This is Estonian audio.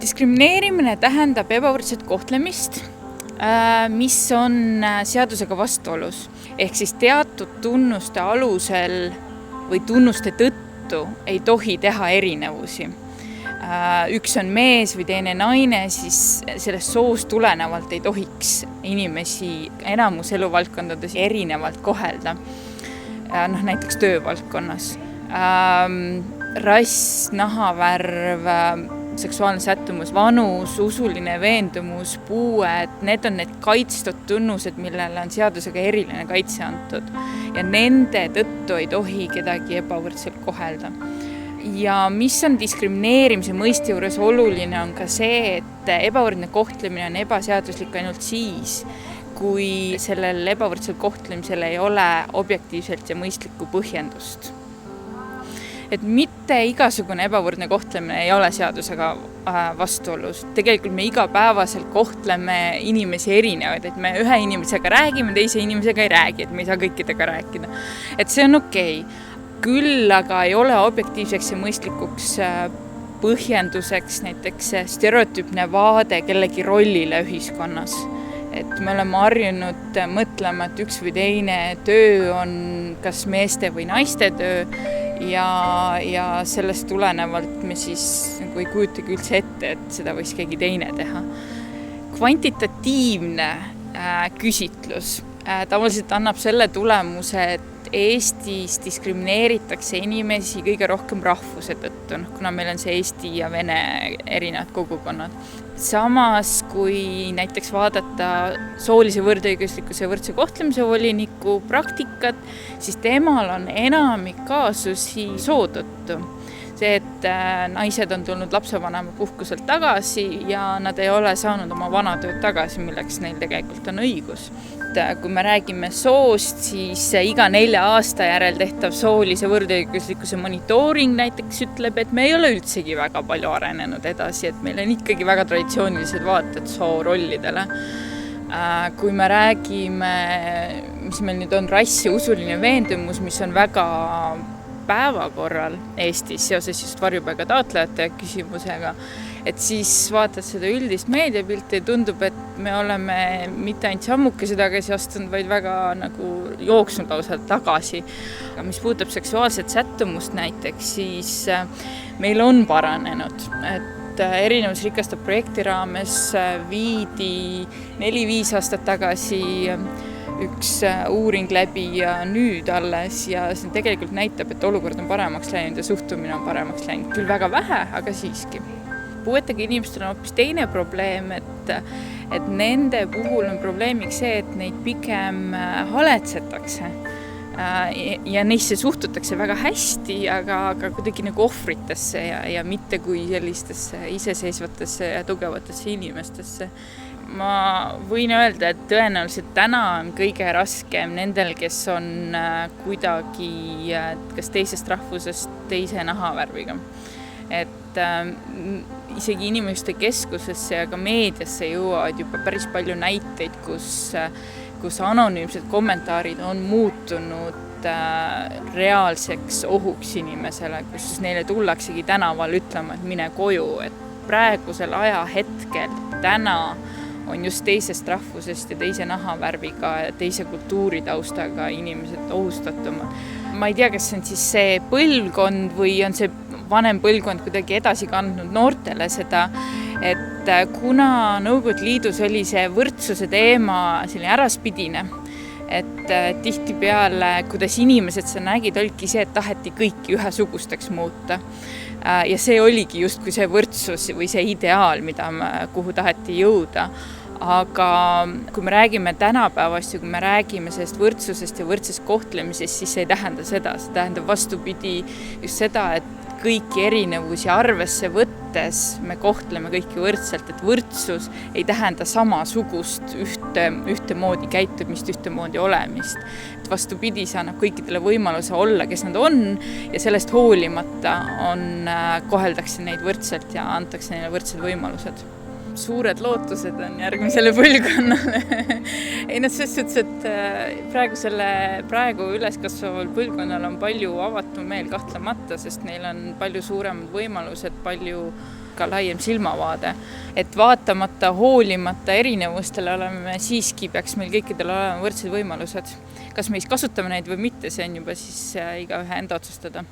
Diskrimineerimine tähendab ebavõrdset kohtlemist, mis on seadusega vastuolus. Ehk siis teatud tunnuste alusel või tunnuste tõttu ei tohi teha erinevusi. Üks on mees või teine naine, siis sellest soost tulenevalt ei tohiks inimesi enamus eluvaldkondades erinevalt kohelda. Näiteks töövaldkonnas. Rass, nahavärv, seksuaalne sättumus, vanus, usuline veendumus, puued, need on need kaitstud tunnused, millele on seadusega eriline kaitse antud. Ja nende tõttu ei tohi kedagi ebavõrdselt kohelda. Ja mis on diskrimineerimise mõiste juures oluline, on ka see, et ebavõrdne kohtlemine on ebaseaduslik ainult siis, kui sellel ebavõrdsel kohtlemisel ei ole objektiivselt ja mõistlikku põhjendust. Et mitte igasugune ebavõrdne kohtlemine ei ole seadusega vastuolus. Tegelikult me igapäevaselt kohtleme inimesi erinevaid, et me ühe inimesega räägime, teise inimesega ei räägi, et me ei saa kõikidega rääkida. Et see on okei. Küll aga ei ole objektiivseks ja mõistlikuks põhjenduseks näiteks stereotüüpne vaade kellegi rollile ühiskonnas. Et me oleme harjunud mõtlema, et üks või teine töö on kas meeste või naiste töö ja sellest tulenevalt me siis ei kujutagi üldse ette, et seda võiks keegi teine teha. Kvantitatiivne küsitlus tavaliselt annab selle tulemuse, et Eestis diskrimineeritakse inimesi kõige rohkem rahvuse tõttu, kuna meil on see Eesti ja Vene erinevad kogukonnad. Samas, kui näiteks vaadata soolise võrdõiguslikkuse ja võrdse kohtlemise voliniku praktikat, siis temal on enamik kaasusi soo tõttu. See, et naised on tulnud lapsevanema puhkuselt tagasi ja nad ei ole saanud oma vana tööd tagasi, milleks neil tegelikult on õigus. Kui me räägime soost, siis iga 4 aasta järel tehtav soolise võrdõiguslikkuse monitooring näiteks ütleb, et me ei ole üldsegi väga palju arenenud edasi, et meil on ikkagi väga traditsioonilised vaated soorollidele. Kui me räägime, mis meil nüüd on rass ja usuline veendumus, mis on väga päevakorral Eestis seoses just varjupaiga taotlejate küsimusega, et siis vaatad seda üldist meediapilti ja tundub, et me oleme mitte ainult sammukese tagasi astunud, vaid väga jooksnud lausa tagasi. Aga mis puudutab seksuaalset sättumust näiteks, siis meil on paranenud, et erinevus rikastab projekti raames viidi 4-5 aastat tagasi üks uuring läbi ja nüüd alles ja see tegelikult näitab, et olukord on paremaks läinud ja suhtumine on paremaks läinud. Küll väga vähe, aga siiski. Puuetega inimestel on hoopis teine probleem, et nende puhul on probleemiks see, et neid pigem haletsetakse ja neisse suhtutakse väga hästi, aga kuidagi ohvritesse ja mitte kui sellistesse iseseisvatesse ja tugevatesse inimestesse. Ma võin öelda, et tõenäoliselt täna on kõige raskem nendel, kes on kuidagi kas teisest rahvusest teise nahavärviga. Et isegi inimeste keskusesse ja ka meediasse jõuavad juba päris palju näiteid, kus anonüümsed kommentaarid on muutunud reaalseks ohuks inimesele, kus neile tullaksegi tänaval ütlema, et mine koju. Et praegusel ajahetkel täna on just teisest rahvusest ja teise nahavärviga ja teise kultuuritaustaga inimesed ohustatumad. Ma ei tea, kas see on siis see põlvkond või on see vanem põlvkond kuidagi edasi kandnud noortele seda, et kuna Nõukogude Liidus oli see võrdsuse teema selline äraspidine, et tihtipeale, kuidas inimesed seda nägid, olidki see, et taheti kõiki ühesugusteks muuta. Ja see oligi just kui see võrdsus või see ideaal, kuhu taheti jõuda. Aga kui me räägime tänapäevast ja kui me räägime sellest võrdsusest ja võrdsest kohtlemisest, siis see ei tähenda seda. See tähendab vastupidi just seda, et kõiki erinevusi arvesse võttes me kohtleme kõiki võrdselt, et võrdsus ei tähenda samasugust ühtemoodi käitumist, ühtemoodi olemist. Et vastupidi, see annab kõikidele võimaluse olla, kes nad on ja sellest hoolimata koheldakse neid võrdselt ja antakse neile võrdsed võimalused. suured lootused on järgmisele põlvkonnale. Ei noh, selles suhtes, et praegu üleskasvaval põlvkonnal on palju avatum meel kahtlemata, sest neil on palju suuremad võimalused, palju ka laiem silmavaade. Et vaatamata, hoolimata erinevustele peaks meil kõikidel olema võrdsed võimalused. Kas me kasutame neid või mitte, see on juba siis igaühe enda otsustada.